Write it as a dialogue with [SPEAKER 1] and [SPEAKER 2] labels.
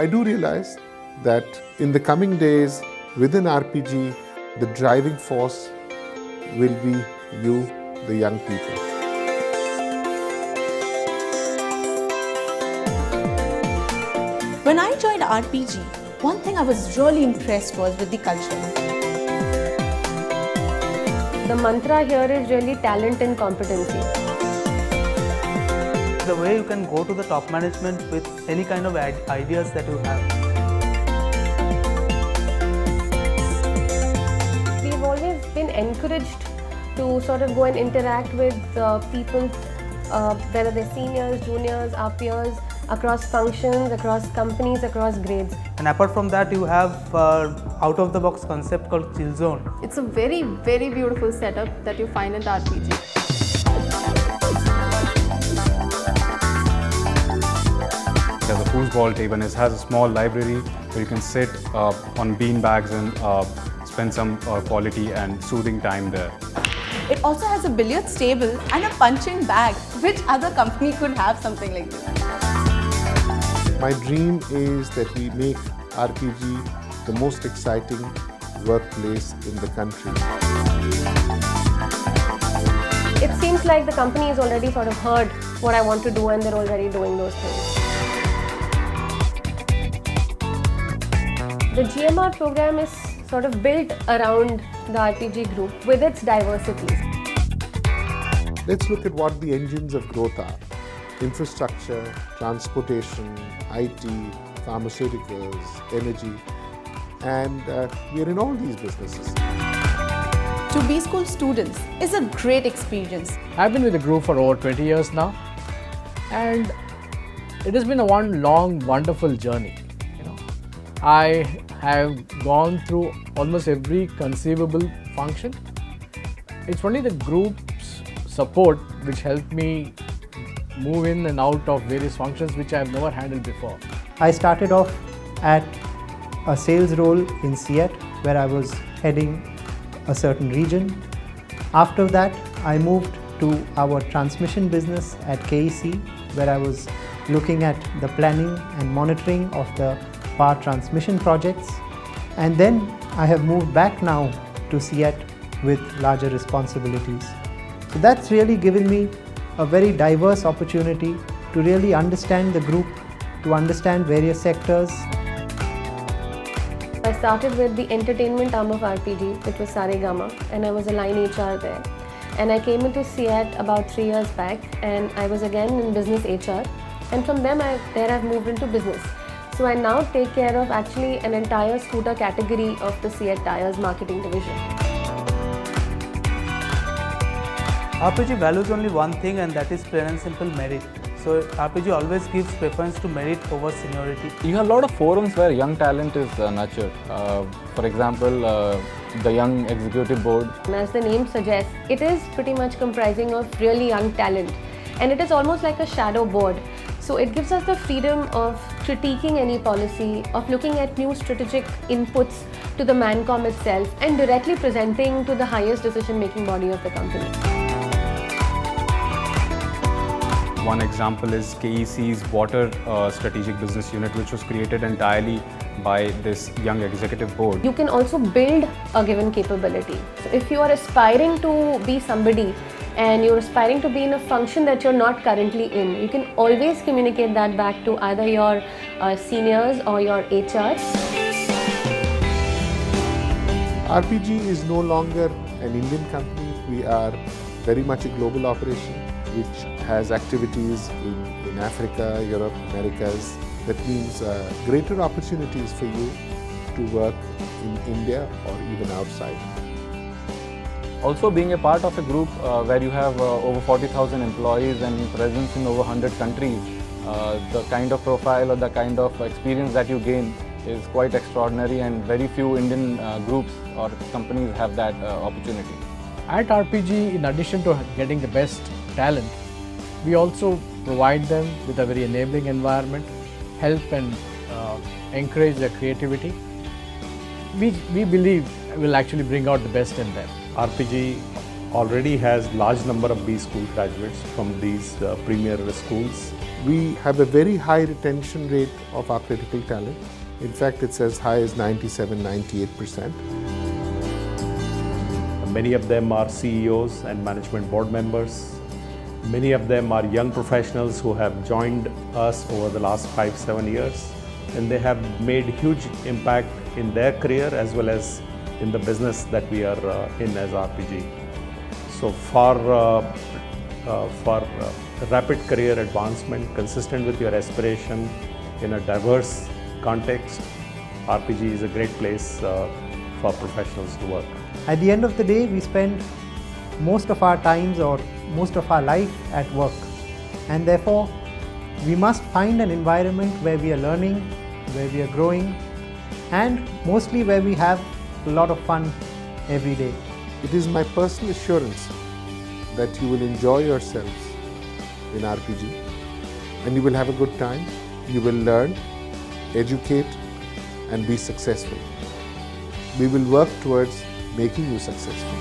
[SPEAKER 1] I do realize that in the coming days within RPG, the driving force will be you, the young people.
[SPEAKER 2] When I joined RPG, one thing I was really impressed was with the culture.
[SPEAKER 3] The mantra here is really talent and competency.
[SPEAKER 4] The way you can go to the top management with any kind of ideas that you have.
[SPEAKER 3] We've always been encouraged to sort of go and interact with people, whether they're seniors, juniors, our peers, across functions, across companies, across grades.
[SPEAKER 4] And apart from that, you have out-of-the-box concept called Chill Zone.
[SPEAKER 5] It's a very, very beautiful setup that you find at RPG.
[SPEAKER 6] It has a foosball table and it has a small library where you can sit on bean bags and spend some quality and soothing time there.
[SPEAKER 2] It also has a billiards table and a punching bag. Which other company could have something like this?
[SPEAKER 1] My dream is that we make RPG the most exciting workplace in the country.
[SPEAKER 3] It seems like the company has already sort of heard what I want to do and they're already doing those things. The GMR program is sort of built around the RPG group with its diversities.
[SPEAKER 1] Let's look at what the engines of growth are. Infrastructure, transportation, IT, pharmaceuticals, energy, and we are in all these businesses.
[SPEAKER 2] To B School students is a great experience.
[SPEAKER 7] I've been with the group for over 20 years now, and it has been a one long, wonderful journey. I have gone through almost every conceivable function. It's only the group's support which helped me move in and out of various functions which I have never handled before.
[SPEAKER 8] I started off at a sales role in CEAT where I was heading a certain region. After that, I moved to our transmission business at KEC where I was looking at the planning and monitoring of the power transmission projects. And then I have moved back now to CEAT with larger responsibilities. So that's really given me a very diverse opportunity to really understand the group, to understand various sectors.
[SPEAKER 3] I started with the entertainment arm of RPG, which was Saregama, and I was a line HR there. And I came into CEAT about 3 years back, and I was again in business HR. And from them, I've moved into business. So I now take care of actually an entire scooter category of the CEAT Tires marketing division.
[SPEAKER 4] RPG values only one thing, and that is plain and simple merit. So RPG always gives preference to merit over seniority.
[SPEAKER 6] You have a lot of forums where young talent is nurtured. For example, the Young Executive Board.
[SPEAKER 3] And as the name suggests, it is pretty much comprising of really young talent. And it is almost like a shadow board. So it gives us the freedom of critiquing any policy, of looking at new strategic inputs to the Mancom itself and directly presenting to the highest decision-making body of the company.
[SPEAKER 6] One example is KEC's Water Strategic Business Unit, which was created entirely by this Young Executive Board.
[SPEAKER 3] You can also build a given capability. So if you are aspiring to be somebody and you're aspiring to be in a function that you're not currently in, you can always communicate that back to either your seniors or your HRs.
[SPEAKER 1] RPG is no longer an Indian company. We are very much a global operation which has activities in Africa, Europe, Americas. That means greater opportunities for you to work in India or even outside.
[SPEAKER 6] Also, being a part of a group where you have over 40,000 employees and presence in over 100 countries, the kind of profile or the kind of experience that you gain is quite extraordinary, and very few Indian groups or companies have that opportunity.
[SPEAKER 7] At RPG, in addition to getting the best talent, we also provide them with a very enabling environment, help and encourage their creativity. We believe will actually bring out the best in them.
[SPEAKER 9] RPG already has large number of B school graduates from these premier schools.
[SPEAKER 1] We have a very high retention rate of our critical talent. In fact, it's as high as 97-98%.
[SPEAKER 9] Many of them are CEOs and management board members. Many of them are young professionals who have joined us over the last 5-7 years, and they have made huge impact in their career as well as in the business that we are in as RPG. So for rapid career advancement consistent with your aspiration in a diverse context, RPG is a great place for professionals to work.
[SPEAKER 8] At the end of the day, we spend most of our times or most of our life at work, and therefore we must find an environment where we are learning, where we are growing, and mostly where we have a lot of fun every day.
[SPEAKER 1] It is my personal assurance that you will enjoy yourselves in RPG and you will have a good time, you will learn, educate and be successful. We will work towards making you successful.